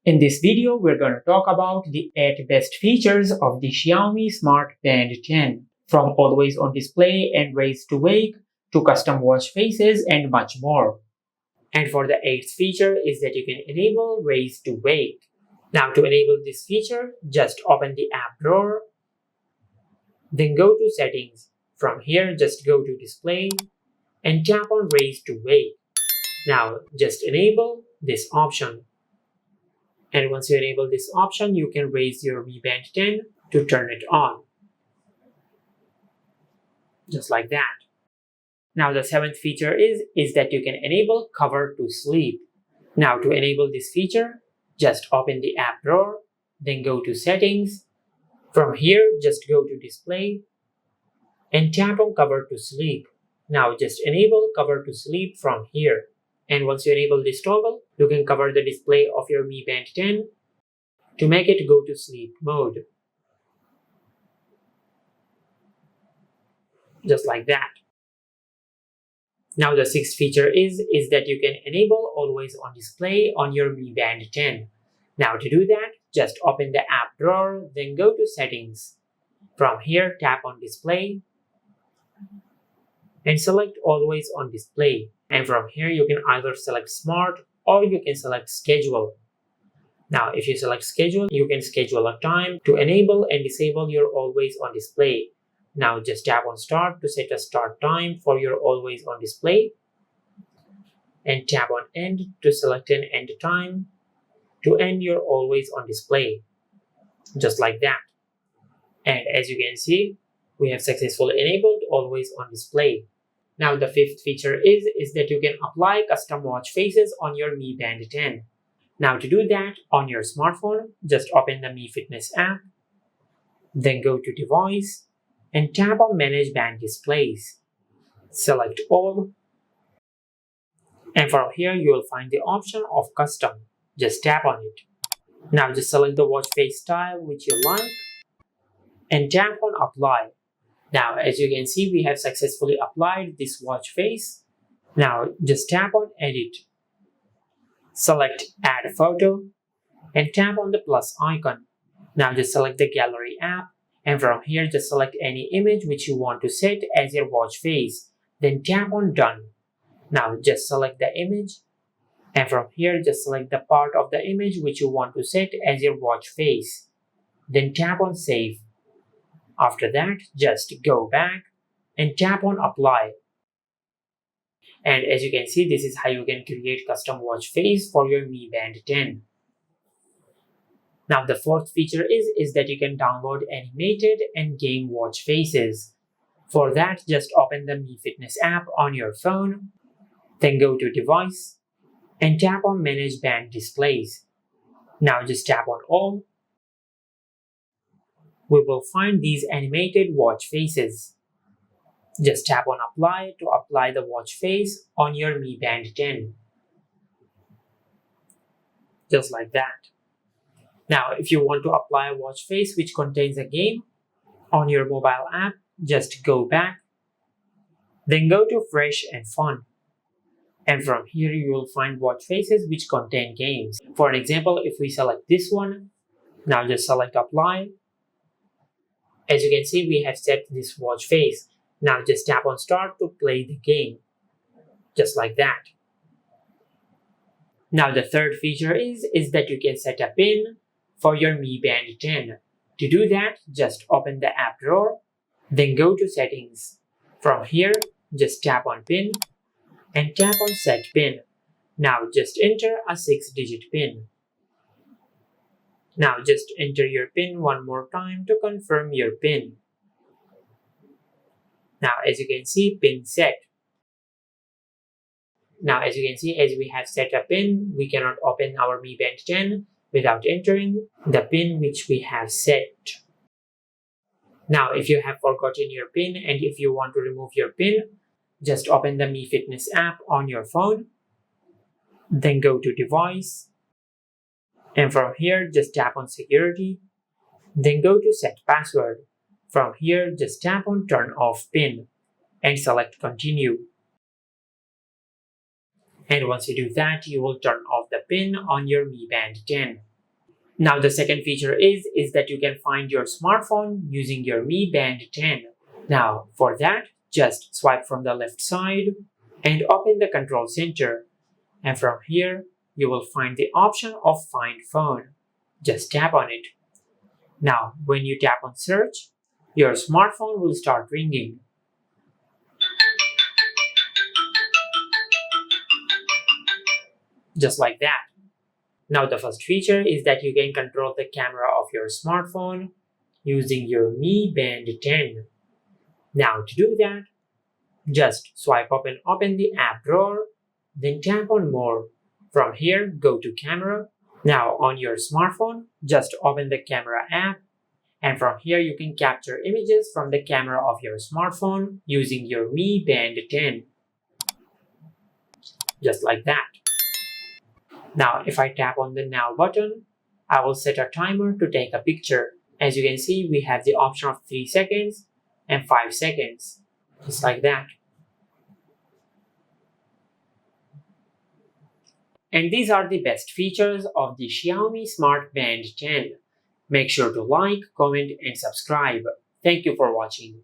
In this video, we're going to talk about the 8 best features of the Xiaomi Smart Band 10, from always on display and raise to wake to custom watch faces and much more. And for the 8th feature is that you can enable raise to wake. Now to enable this feature, just open the app drawer, then go to settings. From here, just go to display and tap on raise to wake. Now just enable this option. And once you enable this option, you can raise your Mi Band 10 to turn it on. Just like that. Now the 7th feature is that you can enable cover to sleep. Now to enable this feature, just open the app drawer, then go to settings. From here, just go to display and tap on cover to sleep. Now just enable cover to sleep from here. And once you enable this toggle, you can cover the display of your Mi Band 10 to make it go to sleep mode. Just like that. Now the 6th feature is that you can enable always on display on your Mi Band 10. Now to do that, just open the app drawer, then go to settings. From here, tap on display and select always on display. And from here, you can either select smart or you can select schedule. Now, if you select schedule, you can schedule a time to enable and disable your always on display. Now just tap on start to set a start time for your always on display. And tap on end to select an end time to end your always on display. Just like that. And as you can see, we have successfully enabled always on display. Now the 5th feature is that you can apply custom watch faces on your Mi Band 10. Now to do that, on your smartphone, just open the Mi Fitness app, then go to device and tap on manage band displays. Select all, and from here you will find the option of custom. Just tap on it. Now just select the watch face style which you like and tap on apply. Now as you can see, we have successfully applied this watch face. Now just tap on edit. Select add a photo and tap on the plus icon. Now just select the gallery app, and from here just select any image which you want to set as your watch face. Then tap on done. Now just select the image, and from here just select the part of the image which you want to set as your watch face. Then tap on save. After that, just go back and tap on apply. And as you can see, this is how you can create custom watch face for your Mi Band 10. Now the 4th feature is that you can download animated and game watch faces. For that, just open the Mi Fitness app on your phone, then go to device and tap on manage band displays. Now just tap on all. We will find these animated watch faces. Just tap on apply to apply the watch face on your Mi Band 10. Just like that. Now, if you want to apply a watch face which contains a game on your mobile app, just go back, then go to fresh and fun. And from here you will find watch faces which contain games. For an example, if we select this one, now just select apply. As you can see, we have set this watch face. Now just tap on start to play the game. Just like that. Now the 3rd feature is that you can set a pin for your Mi Band 10. To do that, just open the app drawer, then go to settings. From here, just tap on pin and tap on set pin. Now just enter a 6-digit pin. Now just enter your pin one more time to confirm your pin. Now as you can see, pin set. Now as you can see, as we have set a pin, we cannot open our Mi Band 10 without entering the pin which we have set. Now if you have forgotten your pin and if you want to remove your pin, just open the Mi Fitness app on your phone, then go to device, and from here just tap on security, then go to set password. From here just tap on turn off pin and select continue. And once you do that, you will turn off the pin on your Mi Band 10. Now the second feature is that you can find your smartphone using your Mi Band 10. Now for that, just swipe from the left side and open the control center. And from here, you will find the option of Find Phone. Just tap on it. Now, when you tap on Search, your smartphone will start ringing. Just like that. Now, the first feature is that you can control the camera of your smartphone using your Mi Band 10. Now, to do that, just swipe up and open the app drawer, then tap on More. From here, go to Camera. Now, on your smartphone, just open the Camera app, and from here you can capture images from the camera of your smartphone using your Mi Band 10. Just like that. Now, if I tap on the Now button, I will set a timer to take a picture. As you can see, we have the option of 3 seconds and 5 seconds. Just like that. And these are the best features of the Xiaomi Smart Band 10. Make sure to like, comment, and subscribe. Thank you for watching.